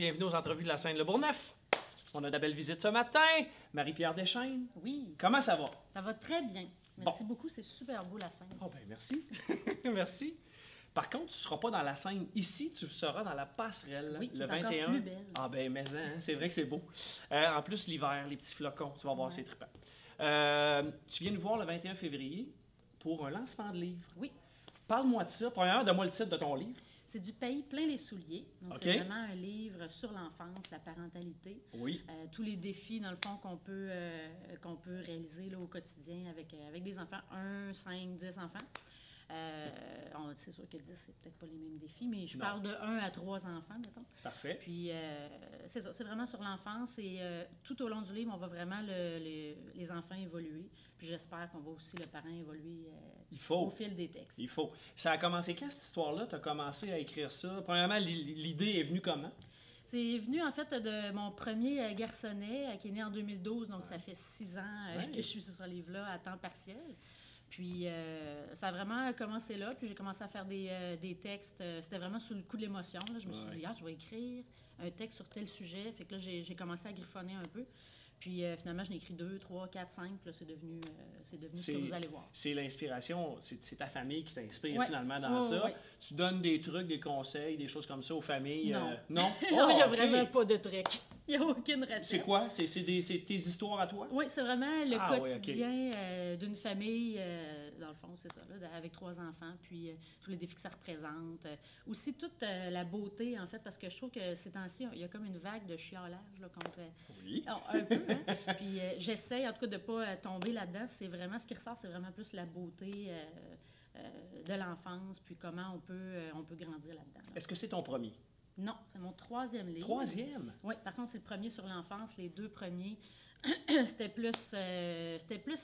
bienvenue aux entrevues de la scène Le Bourgneuf. On a de belles visites ce matin. Marie-Pierre Deschaines. Oui. Comment ça va? Ça va très bien. Merci beaucoup, c'est super beau la scène. Oh ben merci. Merci. Par contre, tu ne seras pas dans la scène ici, tu seras dans la passerelle oui, le qui est 21. Encore plus belle. Ah ben mais hein, c'est vrai que c'est beau. En plus, l'hiver, les petits flocons, tu vas voir, c'est trippant. Tu viens nous voir le 21 février pour un lancement de livre. Oui. Parle-moi de ça. Premièrement, donne-moi le titre de ton livre. C'est du pays plein les souliers. Donc, OK. c'est vraiment un livre sur l'enfance, la parentalité. Oui. Tous les défis, dans le fond, qu'on peut réaliser là, au quotidien avec des enfants, 1, 5, 10 enfants. C'est sûr que 10, c'est peut-être pas les mêmes défis, mais je parle de 1 à 3 enfants, mettons. Parfait. Puis, c'est ça, c'est vraiment sur l'enfance et tout au long du livre, on va vraiment les enfants évoluer. Puis j'espère qu'on va aussi le parent évoluer au fil des textes. Il faut. Ça a commencé quand, cette histoire-là? Tu as commencé à écrire ça? Premièrement, l'idée est venue comment? C'est venu, en fait, de mon premier garçonnet qui est né en 2012, donc ça fait 6 ans que je suis sur ce livre-là à temps partiel. Puis, ça a vraiment commencé là. Puis, j'ai commencé à faire des textes. C'était vraiment sous le coup de l'émotion. Je me suis dit, je vais écrire un texte sur tel sujet. Fait que là, j'ai commencé à griffonner un peu. Puis, finalement, j'en ai écrit 2, 3, 4, 5. Puis là, c'est devenu ce que vous allez voir. C'est l'inspiration. C'est ta famille qui t'inspire finalement dans ça. Tu donnes des trucs, des conseils, des choses comme ça aux familles. Non. Non? Non, il n'y a vraiment pas de trucs. Il n'y a aucune recette. C'est quoi? C'est tes histoires à toi? Oui, c'est vraiment le quotidien d'une famille, dans le fond, c'est ça, là, avec 3 enfants, puis tous les défis que ça représente. Aussi toute la beauté, en fait, parce que je trouve que ces temps-ci, il y a comme une vague de chiolage là, contre... Oui. Un peu, hein? Puis j'essaie, en tout cas, de ne pas tomber là-dedans. C'est vraiment, ce qui ressort, c'est vraiment plus la beauté de l'enfance, puis comment on peut grandir là-dedans. Est-ce que c'est ton premier? Non, c'est mon 3e livre. 3e? Oui, par contre, c'est le premier sur l'enfance. Les 2 premiers, c'était plus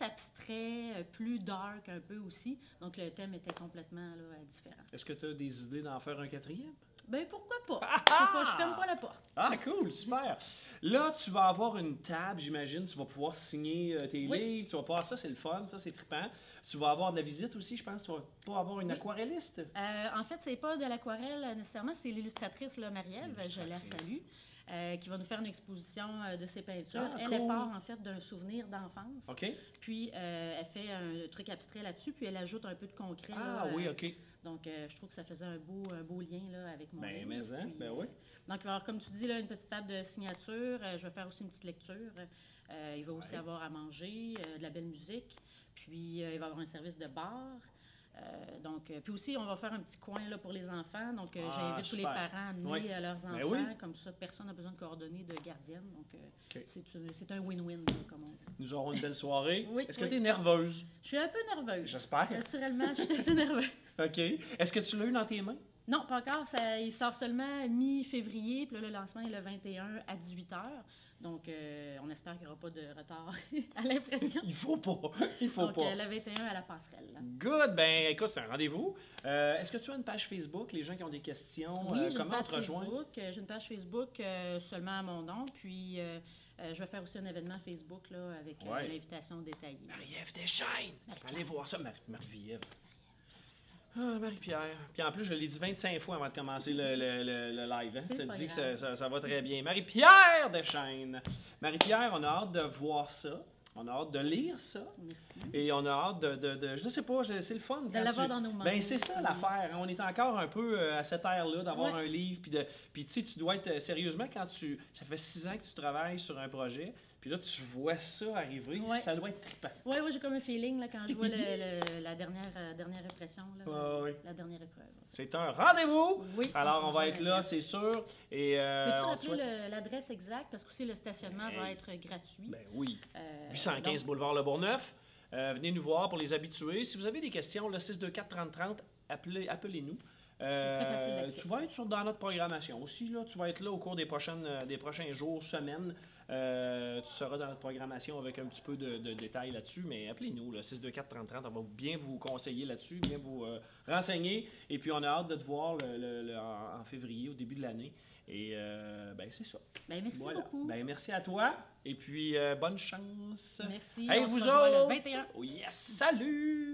abstrait, plus dark un peu aussi. Donc, le thème était complètement là, différent. Est-ce que tu as des idées d'en faire un 4e? Ben pourquoi pas? Je ferme pas la porte. Ah, cool, super! Là, tu vas avoir une table, j'imagine. Tu vas pouvoir signer tes livres. Tu vas pouvoir... Ça, c'est le fun. Ça, c'est trippant. Tu vas avoir de la visite aussi, je pense. Tu vas pas avoir une aquarelliste? En fait, c'est pas de l'aquarelle nécessairement. C'est l'illustratrice Marie-Ève, je la salue, qui va nous faire une exposition de ses peintures. Elle part, en fait, d'un souvenir d'enfance. OK. Puis, elle fait un truc abstrait là-dessus, puis elle ajoute un peu de concret. Oui, OK. Donc, je trouve que ça faisait un beau lien là, avec mon livre. Mais puis, oui. Donc, il va y avoir, comme tu dis, là, une petite table de signature. Je vais faire aussi une petite lecture. Il va aussi avoir à manger, de la belle musique. Puis, il va y avoir un service de bar. Puis aussi, on va faire un petit coin là, pour les enfants. Donc, j'invite tous les parents à amener leurs enfants. Comme ça, personne n'a besoin de coordonnées de gardienne. Donc, c'est un win-win, comme on dit. Nous aurons une belle soirée. Oui, Est-ce que tu es nerveuse? Je suis un peu nerveuse. J'espère. Naturellement, je suis assez nerveuse. OK. Est-ce que tu l'as eu dans tes mains? Non, pas encore. Il sort seulement mi-février. Puis là, le lancement est le 21 à 18h. Donc, on espère qu'il n'y aura pas de retard à l'impression. Il faut pas. Donc, le 21 à la passerelle. Good. Ben, écoute, c'est un rendez-vous. Est-ce que tu as une page Facebook, les gens qui ont des questions? Oui, j'ai comment une te page rejoindre? Facebook. J'ai une page Facebook seulement à mon nom. Puis, je vais faire aussi un événement Facebook là, avec l'invitation détaillée. Marie-Ève Deschaines. Allez voir ça, Marie-Ève. Ah, Marie-Pierre. Puis en plus, je l'ai dit 25 fois avant de commencer le live. Hein? Je te dis que ça va très bien. Marie-Pierre Deschaines. Marie-Pierre, on a hâte de voir ça. On a hâte de lire ça. Merci. Et on a hâte je sais pas, c'est le fun. De l'avoir dans nos mains. Ben, c'est ça l'affaire. Hein? On est encore un peu à cette ère-là d'avoir un livre. Puis tu sais, tu dois être sérieusement quand ça fait 6 ans que tu travailles sur un projet. Puis là, tu vois ça arriver, ça doit être trippant. Oui, j'ai comme un feeling là, quand je vois la dernière impression, là, la dernière épreuve. C'est un rendez-vous! Oui. Alors, on va être là, c'est sûr. Et, peux-tu rappeler l'adresse exacte? Parce que aussi, le stationnement va être gratuit. Ben oui. 815 boulevard Le Bourgneuf. Venez nous voir pour les habitués. Si vous avez des questions, le 624-3030, appelez-nous. C'est très facile d'accès. Tu vas être dans notre programmation aussi. Là. Tu vas être là au cours des prochains jours, semaines. Tu seras dans notre programmation avec un petit peu de détails là-dessus, mais appelez-nous, le 624-3030, on va bien vous conseiller là-dessus, bien vous renseigner. Et puis, on a hâte de te voir en février, au début de l'année. Et ben c'est ça. Ben, merci beaucoup. Ben, merci à toi. Et puis, bonne chance. Merci. Hey, on vous se revoit autres! le 21. Oh yes! Salut!